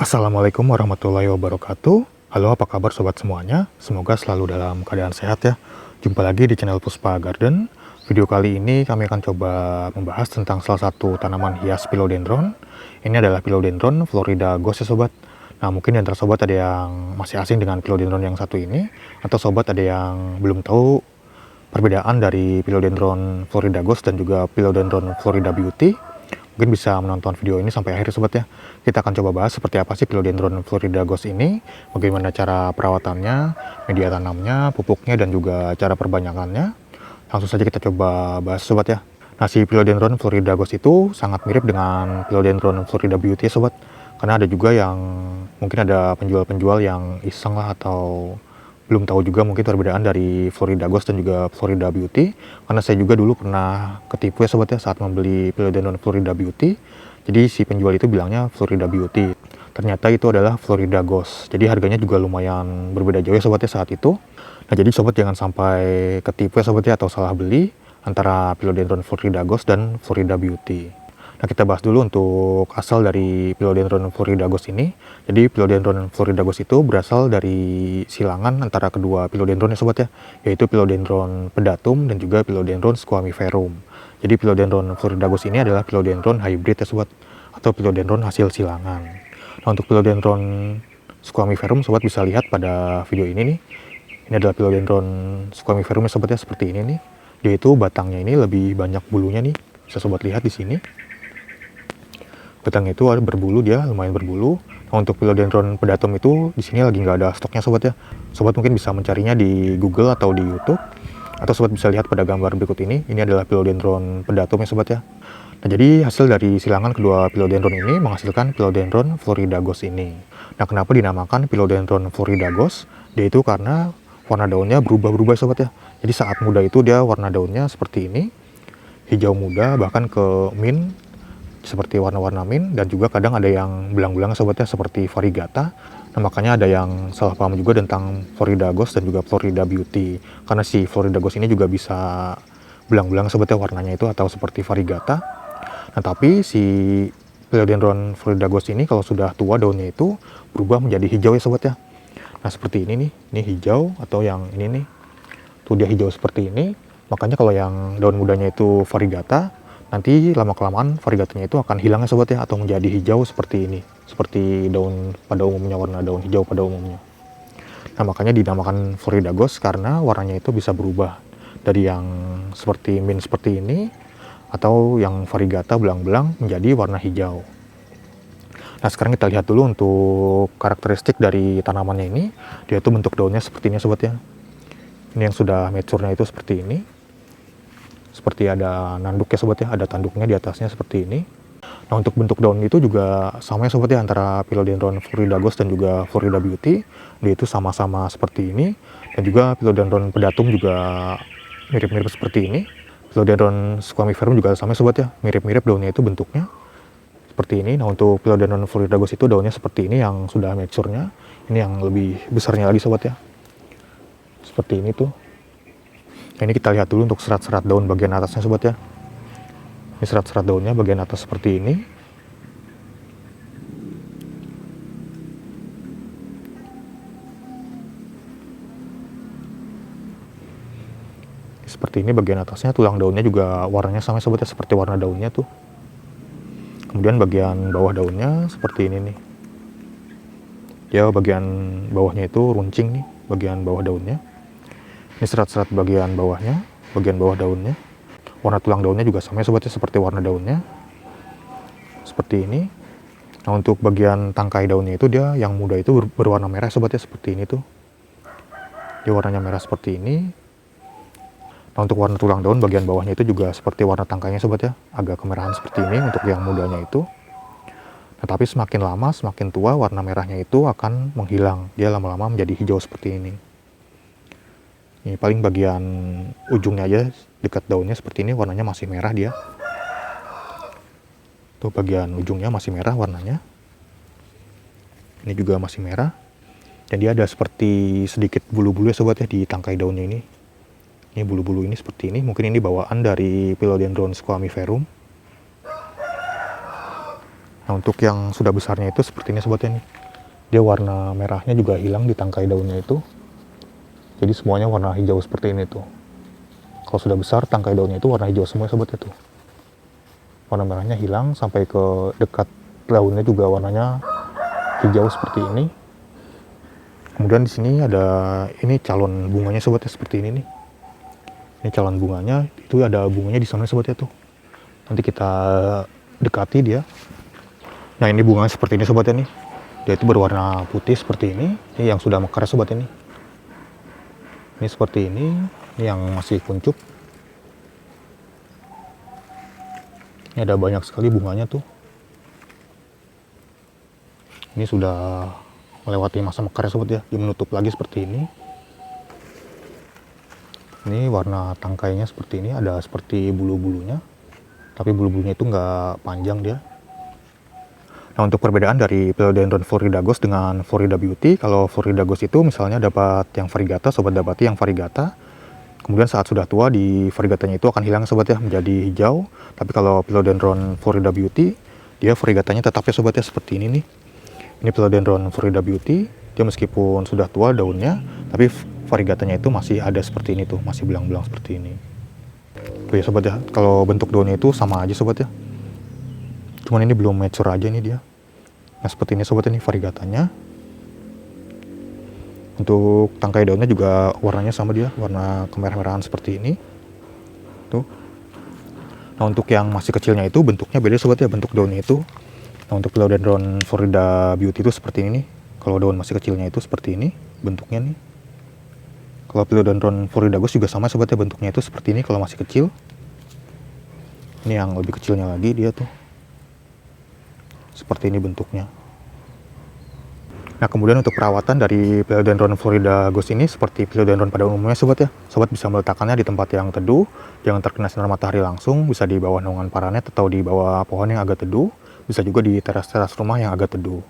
Assalamualaikum warahmatullahi wabarakatuh. Halo, apa kabar sobat semuanya? Semoga selalu dalam keadaan sehat ya. Jumpa lagi di channel Puspa Garden. Video kali ini kami akan coba membahas tentang salah satu tanaman hias philodendron. Ini adalah philodendron Florida Ghost ya sobat. Nah, mungkin di antara sobat ada yang masih asing dengan philodendron yang satu ini, atau sobat ada yang belum tahu perbedaan dari philodendron Florida Ghost dan juga philodendron Florida Beauty. Mungkin bisa menonton video ini sampai akhir sobat ya. Kita akan coba bahas seperti apa sih philodendron Florida Ghost ini, bagaimana cara perawatannya, media tanamnya, pupuknya, dan juga cara perbanyakannya. Langsung saja kita coba bahas sobat ya. Nah, si philodendron Florida Ghost itu sangat mirip dengan philodendron Florida Beauty ya sobat. Karena ada juga yang mungkin ada penjual-penjual yang iseng lah atau belum tahu juga mungkin perbedaan dari Florida Ghost dan juga Florida Beauty. Karena saya juga dulu pernah ketipu ya sobat ya saat membeli philodendron Florida Beauty. Jadi si penjual itu bilangnya Florida Beauty, ternyata itu adalah Florida Ghost. Jadi harganya juga lumayan berbeda jauh ya sobat ya saat itu. Nah, jadi sobat jangan sampai ketipu ya sobat ya atau salah beli antara philodendron Florida Ghost dan Florida Beauty. Nah, kita bahas dulu untuk asal dari philodendron Florida Ghost ini. Jadi philodendron Florida Ghost itu berasal dari silangan antara kedua philodendron ya sobat ya, yaitu philodendron pedatum dan juga philodendron squamiferum. Jadi philodendron Florida Ghost ini adalah philodendron hybrid ya sobat, atau philodendron hasil silangan. Nah, untuk philodendron squamiferum sobat bisa lihat pada video ini nih. Ini adalah philodendron squamiferum ya sobat ya, seperti ini nih. Yaitu batangnya ini lebih banyak bulunya nih. Bisa sobat lihat di sini. Batang itu ada berbulu, dia lumayan berbulu. Nah, untuk philodendron pedatum itu di sini lagi nggak ada stoknya sobat ya. Sobat mungkin bisa mencarinya di Google atau di YouTube, atau sobat bisa lihat pada gambar berikut ini. Ini adalah philodendron pedatum ya sobat ya. Nah, jadi hasil dari silangan kedua philodendron ini menghasilkan philodendron Florida Ghost ini. Nah, kenapa dinamakan philodendron Florida Ghost? Dia itu karena warna daunnya berubah-berubah sobat ya. Jadi saat muda itu dia warna daunnya seperti ini, hijau muda bahkan ke mint, seperti warna-warna mint, dan juga kadang ada yang belang-belang sobatnya seperti variegata. Nah, makanya ada yang salah paham juga tentang Florida Ghost dan juga Florida Beauty, karena si Florida Ghost ini juga bisa belang-belang sobatnya warnanya itu atau seperti variegata. Nah, tapi si philodendron Florida Ghost ini kalau sudah tua daunnya itu berubah menjadi hijau ya sobat ya. Nah, seperti ini nih, ini hijau, atau yang ini nih tuh dia hijau seperti ini. Makanya kalau yang daun mudanya itu variegata, nanti lama-kelamaan variegatanya itu akan hilang ya sobat ya, atau menjadi hijau seperti ini, seperti daun pada umumnya, warna daun hijau pada umumnya. Nah, makanya dinamakan Florida Ghost karena warnanya itu bisa berubah dari yang seperti mint seperti ini, atau yang variegata belang-belang menjadi warna hijau. Nah, sekarang kita lihat dulu untuk karakteristik dari tanamannya ini. Dia itu bentuk daunnya seperti ini sobat ya. Ini yang sudah mature-nya itu seperti ini. Seperti ada nanduk ya sobat ya, ada tanduknya di atasnya seperti ini. Nah, untuk bentuk daun itu juga sama ya sobat ya, antara philodendron Florida Ghost dan juga Florida Beauty. Dia itu sama-sama seperti ini. Dan juga philodendron pedatum juga mirip-mirip seperti ini. Philodendron squamiferum juga sama ya sobat ya, mirip-mirip daunnya itu bentuknya seperti ini. Nah, untuk philodendron Florida Ghost itu daunnya seperti ini yang sudah mature-nya. Ini yang lebih besarnya lagi sobat ya. Seperti ini tuh. Nah, ini kita lihat dulu untuk serat-serat daun bagian atasnya sobat ya. Ini serat-serat daunnya bagian atas seperti ini. Seperti ini bagian atasnya, tulang daunnya juga warnanya sama sobat ya, seperti warna daunnya tuh. Kemudian bagian bawah daunnya seperti ini nih. Ya, bagian bawahnya itu runcing nih, bagian bawah daunnya. Ini serat-serat bagian bawahnya, bagian bawah daunnya. Warna tulang daunnya juga sama ya sobat ya, seperti warna daunnya. Seperti ini. Nah, untuk bagian tangkai daunnya itu dia yang muda itu berwarna merah sobat ya, seperti ini tuh. Dia warnanya merah seperti ini. Nah, untuk warna tulang daun bagian bawahnya itu juga seperti warna tangkainya sobat ya, agak kemerahan seperti ini untuk yang mudanya itu. Nah, tapi semakin lama, semakin tua, warna merahnya itu akan menghilang. Dia lama-lama menjadi hijau seperti ini. Ini paling bagian ujungnya aja, dekat daunnya seperti ini, warnanya masih merah dia. Tuh bagian ujungnya masih merah warnanya. Ini juga masih merah. Dan dia ada seperti sedikit bulu-bulu ya sobat ya di tangkai daunnya ini. Ini bulu-bulu ini seperti ini. Mungkin ini bawaan dari philodendron squamiferum. Nah untuk yang sudah besarnya itu seperti ini sobat ya nih. Dia warna merahnya juga hilang di tangkai daunnya itu. Jadi semuanya warna hijau seperti ini tuh. Kalau sudah besar tangkai daunnya itu warna hijau semua sobat itu. Warna merahnya hilang sampai ke dekat daunnya juga warnanya hijau seperti ini. Kemudian di sini ada ini calon bunganya sobat ya, seperti ini nih. Ini calon bunganya, itu ada bunganya di sana sobat ya tuh. Nanti kita dekati dia. Nah ini bunganya seperti ini sobat ya nih. Dia itu berwarna putih seperti ini. Ini yang sudah mekar sobat ini. Ini seperti ini yang masih kuncup. Ini ada banyak sekali bunganya tuh. Ini sudah melewati masa mekar ya sobat ya. Dia menutup lagi seperti ini. Ini warna tangkainya seperti ini, ada seperti bulu-bulunya. Tapi bulu-bulunya itu nggak panjang dia. Nah untuk perbedaan dari Philodendron floridagos dengan Florida Beauty, kalau Floridagos itu misalnya dapat yang variegata, sobat dapati yang variegata. Kemudian saat sudah tua di variegatanya itu akan hilang sobat ya, menjadi hijau. Tapi kalau Philodendron Florida Beauty, dia variegatanya tetap ya sobat ya, seperti ini nih. Ini Philodendron Florida Beauty, dia meskipun sudah tua daunnya, tapi variegatanya itu masih ada seperti ini tuh, masih belang-belang seperti ini. Tuh ya sobat ya, kalau bentuk daunnya itu sama aja sobat ya. Cuman ini belum mature aja nih dia. Nah seperti ini sobat, ini variegatanya. Untuk tangkai daunnya juga warnanya sama dia, warna kemerah-merahan seperti ini. Tuh. Nah untuk yang masih kecilnya itu bentuknya beda sobat ya, bentuk daunnya itu. Nah untuk Philodendron Florida Beauty itu seperti ini nih. Kalau daun masih kecilnya itu seperti ini bentuknya nih. Kalau Philodendron floridagos juga sama sobat ya, bentuknya itu seperti ini kalau masih kecil. Ini yang lebih kecilnya lagi dia tuh. Seperti ini bentuknya. Nah kemudian untuk perawatan dari Philodendron floridagos ini seperti Philodendron pada umumnya sobat ya. Sobat bisa meletakkannya di tempat yang teduh, jangan terkena sinar matahari langsung, bisa di bawah naungan paranet atau di bawah pohon yang agak teduh, bisa juga di teras-teras rumah yang agak teduh.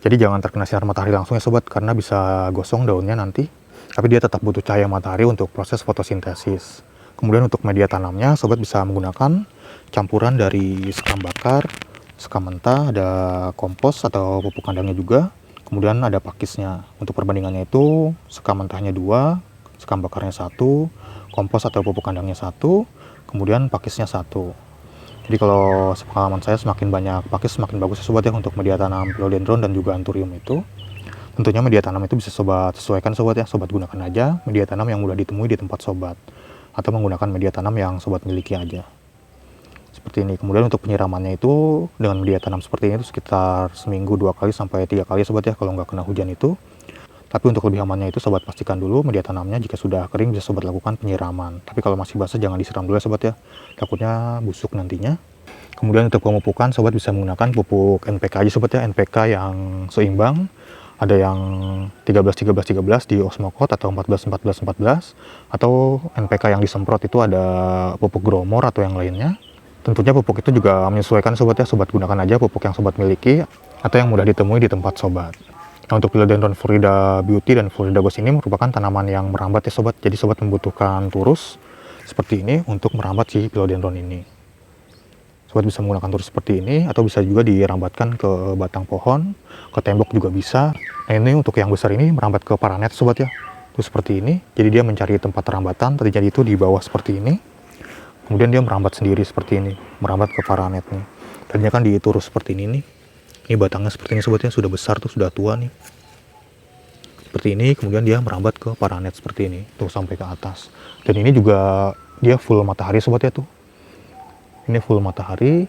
Jadi jangan terkena sinar matahari langsung ya sobat, karena bisa gosong daunnya nanti. Tapi dia tetap butuh cahaya matahari untuk proses fotosintesis. Kemudian untuk media tanamnya, sobat bisa menggunakan campuran dari sekam bakar, sekam mentah, ada kompos atau pupuk kandangnya juga. Kemudian ada pakisnya. Untuk perbandingannya itu sekam mentahnya 2, sekam bakarnya 1, kompos atau pupuk kandangnya 1, kemudian pakisnya 1. Jadi kalau sepengalaman saya semakin banyak pakis semakin bagus ya sobat ya untuk media tanam Philodendron dan juga Anthurium itu. Tentunya media tanam itu bisa sobat sesuaikan sobat ya, sobat gunakan aja media tanam yang mudah ditemui di tempat sobat. Atau menggunakan media tanam yang sobat miliki aja. Seperti ini. Kemudian untuk penyiramannya itu dengan media tanam seperti ini itu sekitar seminggu 2 kali sampai 3 kali sobat ya, kalau nggak kena hujan itu. Tapi untuk lebih amannya itu sobat pastikan dulu media tanamnya jika sudah kering bisa sobat lakukan penyiraman. Tapi kalau masih basah jangan disiram dulu ya sobat ya, takutnya busuk nantinya. Kemudian untuk pemupukan sobat bisa menggunakan pupuk NPK aja sobat ya, NPK yang seimbang. Ada yang 13-13-13 di Osmocot atau 14-14-14, atau NPK yang disemprot itu ada pupuk Growmore atau yang lainnya. Tentunya pupuk itu juga menyesuaikan sobat ya, sobat gunakan aja pupuk yang sobat miliki atau yang mudah ditemui di tempat sobat. Nah untuk Philodendron Florida Beauty dan Floridagos ini merupakan tanaman yang merambat ya sobat, jadi sobat membutuhkan turus seperti ini untuk merambat si Philodendron ini. Sobat bisa menggunakan turus seperti ini atau bisa juga dirambatkan ke batang pohon, ke tembok juga bisa. Nah ini untuk yang besar ini merambat ke paranet sobat ya, itu seperti ini. Jadi dia mencari tempat rambatan, tadinya itu di bawah seperti ini. Kemudian dia merambat sendiri seperti ini, merambat ke paranet nih. Tadinya kan di turus seperti ini nih. Ini batangnya seperti ini sobatnya, sudah besar tuh, sudah tua nih. Seperti ini, kemudian dia merambat ke paranet seperti ini, tuh sampai ke atas. Dan ini juga dia full matahari sobatnya tuh. Ini full matahari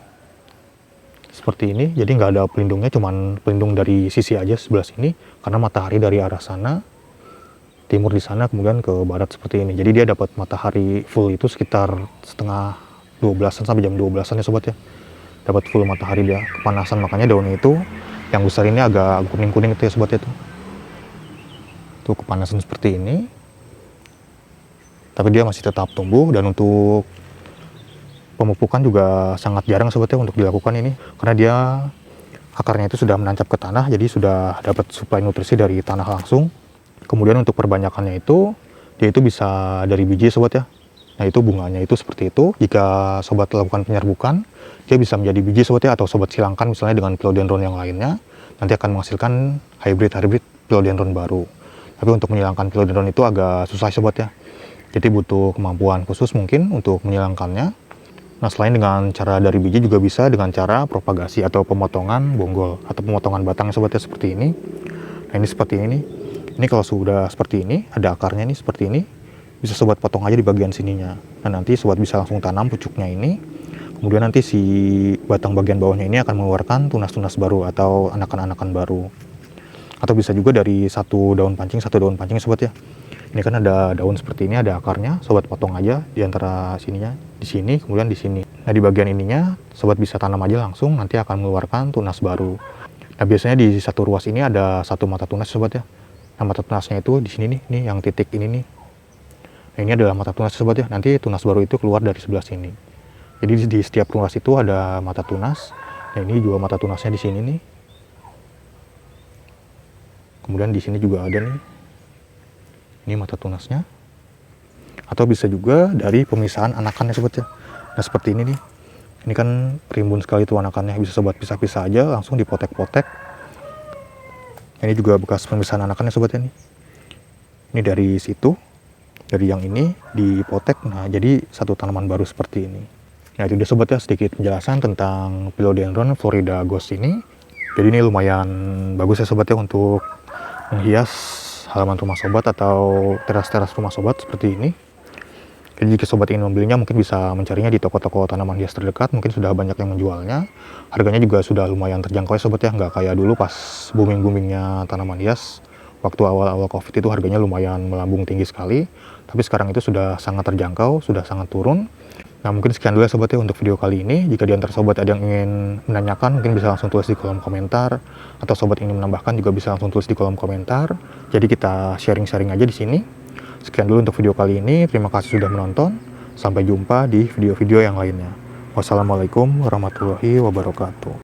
seperti ini, jadi nggak ada pelindungnya, cuman pelindung dari sisi aja sebelah sini, karena matahari dari arah sana, timur di sana, kemudian ke barat seperti ini. Jadi dia dapat matahari full itu sekitar setengah 12-an sampai jam 12-an ya sobat ya. Dapat full matahari dia, kepanasan, makanya daunnya itu yang besar ini agak kuning-kuning itu ya sobat ya tuh. Tuh kepanasan seperti ini. Tapi dia masih tetap tumbuh, dan untuk pemupukan juga sangat jarang sobat ya untuk dilakukan ini, karena dia akarnya itu sudah menancap ke tanah, jadi sudah dapat suplai nutrisi dari tanah langsung. Kemudian untuk perbanyakannya itu, dia itu bisa dari biji sobat ya. Nah, itu bunganya itu seperti itu. Jika sobat lakukan penyerbukan, dia bisa menjadi biji sobat ya, atau sobat silangkan misalnya dengan philodendron yang lainnya, nanti akan menghasilkan hybrid philodendron baru. Tapi untuk menyilangkan philodendron itu agak susah sobat ya. Jadi butuh kemampuan khusus mungkin untuk menyilangkannya. Nah, selain dengan cara dari biji, juga bisa dengan cara propagasi atau pemotongan bonggol atau pemotongan batang sobat ya, seperti ini. Nah, ini seperti ini. Ini kalau sudah seperti ini, ada akarnya nih seperti ini, bisa sobat potong aja di bagian sininya. Nah, nanti sobat bisa langsung tanam pucuknya ini. Kemudian nanti si batang bagian bawahnya ini akan mengeluarkan tunas-tunas baru atau anakan-anakan baru. Atau bisa juga dari satu daun pancing sobat ya. Ini kan ada daun seperti ini, ada akarnya, sobat potong aja di antara sininya, di sini, kemudian di sini. Nah, di bagian ininya, sobat bisa tanam aja langsung, nanti akan mengeluarkan tunas baru. Nah, biasanya di satu ruas ini ada satu mata tunas sobat ya. Nah, mata tunasnya itu di sini nih yang titik ini nih. Nah, ini adalah mata tunas sobat ya, nanti tunas baru itu keluar dari sebelah sini. Jadi di setiap ruas itu ada mata tunas. Nah, ini juga mata tunasnya di sini nih. Kemudian di sini juga ada nih. Ini mata tunasnya. Atau bisa juga dari pemisahan anakannya sobat ya. Nah, seperti ini nih. Ini kan rimbun sekali tuh anakannya, bisa sobat pisah-pisah aja, langsung dipotek-potek. Ini juga bekas pemisahan anakannya sobat ya nih. Ini dari situ, dari yang ini dipotek. Nah, jadi satu tanaman baru seperti ini. Nah, itu dia sobat ya, sedikit penjelasan tentang Philodendron Florida Ghost ini. Jadi ini lumayan bagus ya sobat ya untuk menghias halaman rumah sobat atau teras-teras rumah sobat seperti ini. Jadi jika sobat ingin membelinya, mungkin bisa mencarinya di toko-toko tanaman hias terdekat, mungkin sudah banyak yang menjualnya. Harganya juga sudah lumayan terjangkau ya sobat ya, nggak kayak dulu pas booming-boomingnya tanaman hias. Waktu awal-awal COVID itu harganya lumayan melambung tinggi sekali, tapi sekarang itu sudah sangat terjangkau, sudah sangat turun. Nah, mungkin sekian dulu ya sobat ya untuk video kali ini. Jika di antara sobat ada yang ingin menanyakan, mungkin bisa langsung tulis di kolom komentar, atau sobat ingin menambahkan juga bisa langsung tulis di kolom komentar. Jadi kita sharing-sharing aja di sini. Sekian dulu untuk video kali ini. Terima kasih sudah menonton. Sampai jumpa di video-video yang lainnya. Wassalamualaikum warahmatullahi wabarakatuh.